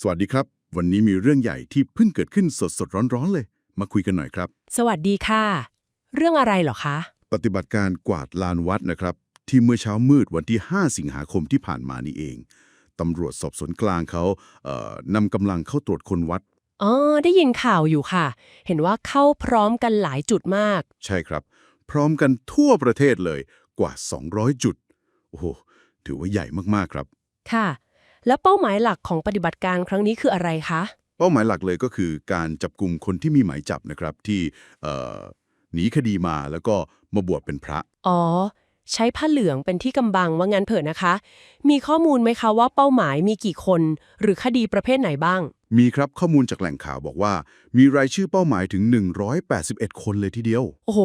สวัสดีครับวันนี้มีเรื่องใหญ่ที่เพิ่งเกิดขึ้นสดร้อนๆเลยมาคุยกันหน่อยครับสวัสดีค่ะเรื่องอะไรเหรอคะปฏิบัติการกวาดลานวัดนะครับที่เมื่อเช้ามืดวันที่5สิงหาคมที่ผ่านมานี่เองตำรวจสอบสวนกลางเขานำกำลังเข้าตรวจคนวัดอ๋อได้ยินข่าวอยู่ค่ะเห็นว่าเข้าพร้อมกันหลายจุดมากใช่ครับพร้อมกันทั่วประเทศเลยกว่า200จุดโอ้โหถือว่าใหญ่มากๆครับค่ะแล้วเป้าหมายหลักของปฏิบัติการครั้งนี้คืออะไรคะเป้าหมายหลักเลยก็คือการจับกลุ่มคนที่มีหมายจับนะครับที่เอ่อหนีคดีมาแล้วก็มาบวชเป็นพระ อ๋อใช้ผ้าเหลืองเป็นที่กำบังว่างั้นเถอะนะคะมีข้อมูลไหมคะว่าเป้าหมายมีกี่คนหรือคดีประเภทไหนบ้างมีครับข้อมูลจากแหล่งข่าวบอกว่ามีรายชื่อเป้าหมายถึง181คนเลยทีเดียวโอ้โห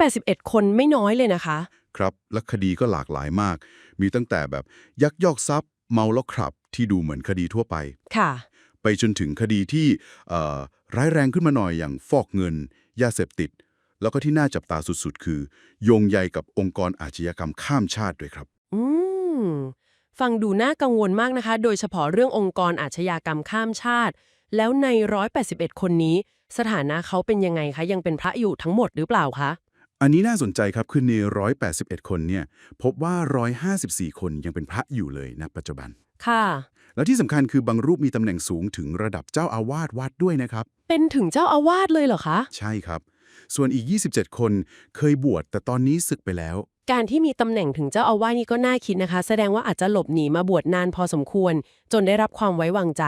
181คนไม่น้อยเลยนะคะครับและคดีก็หลากหลายมากมีตั้งแต่แบบยักยอกทรัพย์เมาแล้วขับที่ดูเหมือนคดีทั่วไปค่ะไปจนถึงคดีที่ร้ายแรงขึ้นมาหน่อยอย่างฟอกเงินยาเสพติดแล้วก็ที่น่าจับตาสุดๆคือโยงใยกับองค์กรอาชญากรรมข้ามชาติด้วยครับอืมฟังดูน่ากังวลมากนะคะโดยเฉพาะเรื่ององค์กรอาชญากรรมข้ามชาติแล้วใน181คนนี้สถานะเขาเป็นยังไงคะยังเป็นพระอยู่ทั้งหมดหรือเปล่าคะอันนี้น่าสนใจครับคือใน181คนเนี่ยพบว่า154คนยังเป็นพระอยู่เลยณปัจจุบัน ค่ะแล้วที่สำคัญคือบางรูปมีตำแหน่งสูงถึงระดับเจ้าอาวาสวัดด้วยนะครับเป็นถึงเจ้าอาวาสเลยเหรอคะใช่ครับส่วนอีก27คนเคยบวชแต่ตอนนี้สึกไปแล้วการที่มีตำแหน่งถึงเจ้าอาวาสนี่ก็น่าคิดนะคะแสดงว่าอาจจะหลบหนีมาบวชนานพอสมควรจนได้รับความไว้วางใจ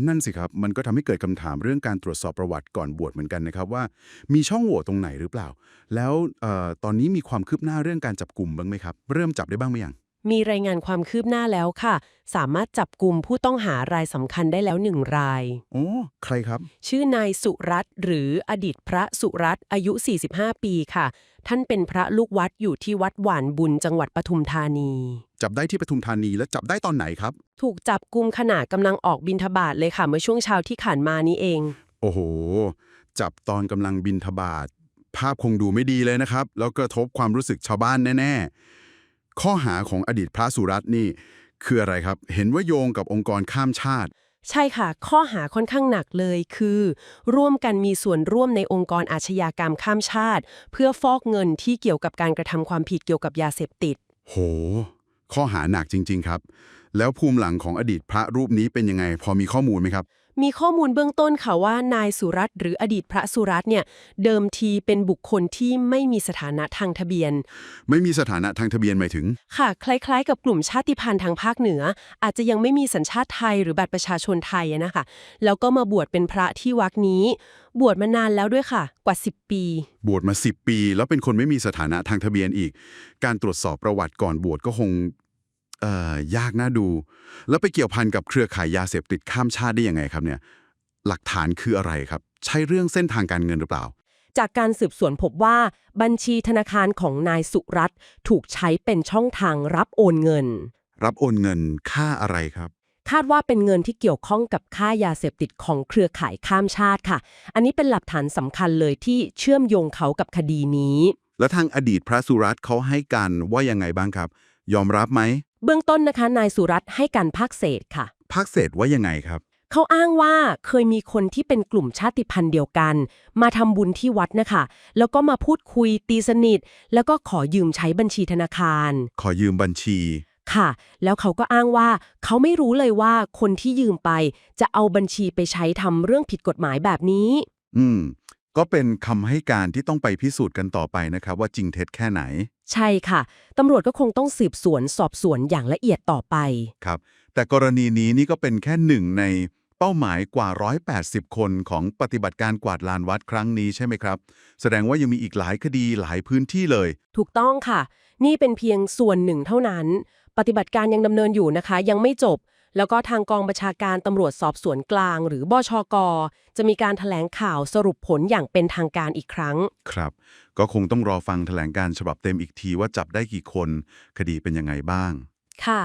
นั่นสิครับมันก็ทำให้เกิดคำถามเรื่องการตรวจสอบประวัติก่อนบวชเหมือนกันนะครับว่ามีช่องโหว่ตรงไหนหรือเปล่าแล้วตอนนี้มีความคืบหน้าเรื่องการจับกลุ่มบ้างไหมครับเริ่มจับได้บ้างไหมยังมีรายงานความคืบหน้าแล้วค่ะสามารถจับกลุ่มผู้ต้องหารายสำคัญได้แล้ว1 ราย โอ้ใครครับชื่อนายสุรัตน์หรืออดีตพระสุรัตน์อายุ45ปีค่ะท่านเป็นพระลูกวัดอยู่ที่วัดหวานบุญจังหวัดปทุมธานี จับได้ที่ปทุมธานีแล้วจับได้ตอนไหนครับถูกจับกุมขณะกำลังออกบิณฑบาตเลยค่ะเมื่อช่วงเช้าที่ผ่านมานี้เอง โอ้โหจับตอนกำลังบิณฑบาตภาพคงดูไม่ดีเลยนะครับแล้วกระทบความรู้สึกชาวบ้านแน่ๆ ข้อหาของอดีตพระสุรัตน์นี่คืออะไรครับ เห็นว่าโยงกับองค์กรข้ามชาติ ใช่ค่ะข้อหาค่อนข้างหนักเลยคือร่วมกันมีส่วนร่วมในองค์กรอาชญากรรมข้ามชาติเพื่อฟอกเงินที่เกี่ยวกับการกระทำความผิดเกี่ยวกับยาเสพติด โห ข้อหาหนักจริงๆครับ แล้วภูมิหลังของอดีตพระรูปนี้เป็นยังไง พอมีข้อมูลไหมครับ มีข้อมูลเบื้องต้นค่ะว่านายสุรัตน์หรืออดีตพระสุรัตน์เนี่ยเดิมทีเป็นบุคคลที่ไม่มีสถานะทางทะเบียนไม่มีสถานะทางทะเบียนหมายถึง ค่ะคล้ายๆกับกลุ่มชาติพันธุ์ทางภาคเหนืออาจจะยังไม่มีสัญชาติไทยหรือบัตรประชาชนไทยอะนะคะแล้วก็มาบวชเป็นพระที่วัดนี้บวชมานานแล้วด้วยค่ะกว่า10ปีบวชมา10ปีแล้วเป็นคนไม่มีสถานะทางทะเบียนอีก การตรวจสอบประวัติก่อนบวชก็คงยากน่าดู แล้วไปเกี่ยวพันกับเครือข่ายยาเสพติดข้ามชาติได้ยังไงครับเนี่ยหลักฐานคืออะไรครับใช่เรื่องเส้นทางการเงินหรือเปล่าจากการสืบสวนพบว่าบัญชีธนาคารของนายสุรัตน์ถูกใช้เป็นช่องทางรับโอนเงินรับโอนเงินค่าอะไรครับคาดว่าเป็นเงินที่เกี่ยวข้องกับค่ายาเสพติดของเครือข่ายข้ามชาติค่ะอันนี้เป็นหลักฐานสำคัญเลยที่เชื่อมโยงเขากับคดีนี้แล้วทางอดีตพระสุรัตน์เขาให้การว่ายังไงบ้างครับ ยอมรับไหมเบื้องต้นนะคะนายสุรัตน์ให้การภาคเศษค่ะภาคเศษว่ายังไงครับเขาอ้างว่าเคยมีคนที่เป็นกลุ่มชาติพันธุ์เดียวกันมาทำบุญที่วัดนะคะแล้วก็มาพูดคุยตีสนิทแล้วก็ขอยืมใช้บัญชีธนาคาร ขอยืมบัญชีค่ะแล้วเขาก็อ้างว่าเขาไม่รู้เลยว่าคนที่ยืมไปจะเอาบัญชีไปใช้ทำเรื่องผิดกฎหมายแบบนี้อืมก็เป็นคำให้การที่ต้องไปพิสูจน์กันต่อไปนะครับว่าจริงเท็จแค่ไหนใช่ค่ะตำรวจก็คงต้องสืบสวนสอบสวนอย่างละเอียดต่อไปครับแต่กรณีนี้นี่ก็เป็นแค่หนึ่งในเป้าหมายกว่า180คนของปฏิบัติการกวาดลานวัดครั้งนี้ใช่ไหมครับแสดงว่ายังมีอีกหลายคดีหลายพื้นที่เลยถูกต้องค่ะนี่เป็นเพียงส่วนหนึ่งเท่านั้นปฏิบัติการยังดำเนินอยู่นะคะยังไม่จบแล้วก็ทางกองบัญชาการตำรวจสอบสวนกลางหรือบชกจะมีการแถลงข่าวสรุปผลอย่างเป็นทางการอีกครั้งครับก็คงต้องรอฟังแถลงการฉบับเต็มอีกทีว่าจับได้กี่คนคดีเป็นยังไงบ้างค่ะ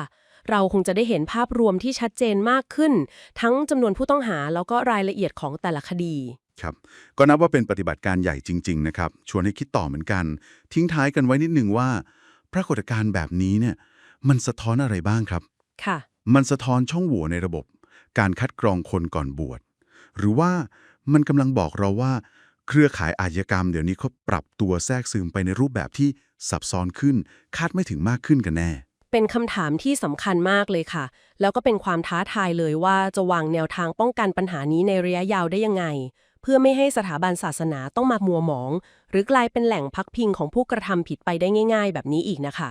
เราคงจะได้เห็นภาพรวมที่ชัดเจนมากขึ้นทั้งจำนวนผู้ต้องหาแล้วก็รายละเอียดของแต่ละคดีครับก็นับว่าเป็นปฏิบัติการใหญ่จริงๆนะครับชวนให้คิดต่อเหมือนกันทิ้งท้ายกันไว้นิดนึงว่าปรากฏการณ์แบบนี้เนี่ยมันสะท้อนอะไรบ้างครับค่ะมันสะท้อนช่องโหว่ในระบบ การคัดกรองคนก่อนบวชหรือว่ามันกำลังบอกเราว่าเครือข่ายอาชญากรรมเดี๋ยวนี้เขาปรับตัวแทรกซึมไปในรูปแบบที่ซับซ้อนขึ้นคาดไม่ถึงมากขึ้นกันแน่ เป็นคำถามที่สำคัญมากเลยค่ะ แล้วก็เป็นความท้าทายเลยว่าจะวางแนวทางป้องกันปัญหานี้ในระยะยาวได้ยังไง เพื่อไม่ให้สถาบันศาสนาต้องมามัวหมอง หรือกลายเป็นแหล่งพักพิงของผู้กระทำผิดไปได้ง่ายๆแบบนี้อีกนะคะ